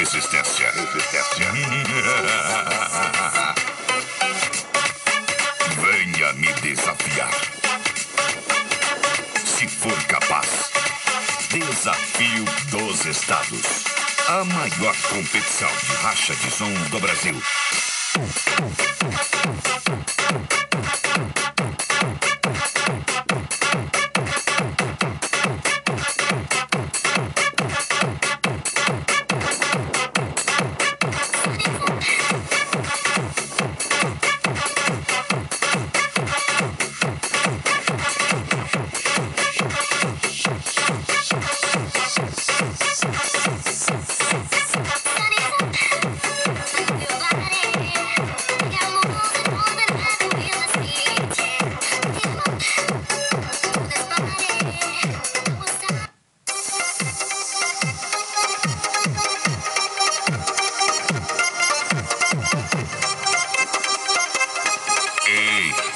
resistência. Venha me desafiar. Se for capaz. Desafio dos Estados. A maior competição de racha de som do Brasil.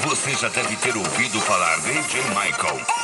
Você já deve ter ouvido falar de J. Michael.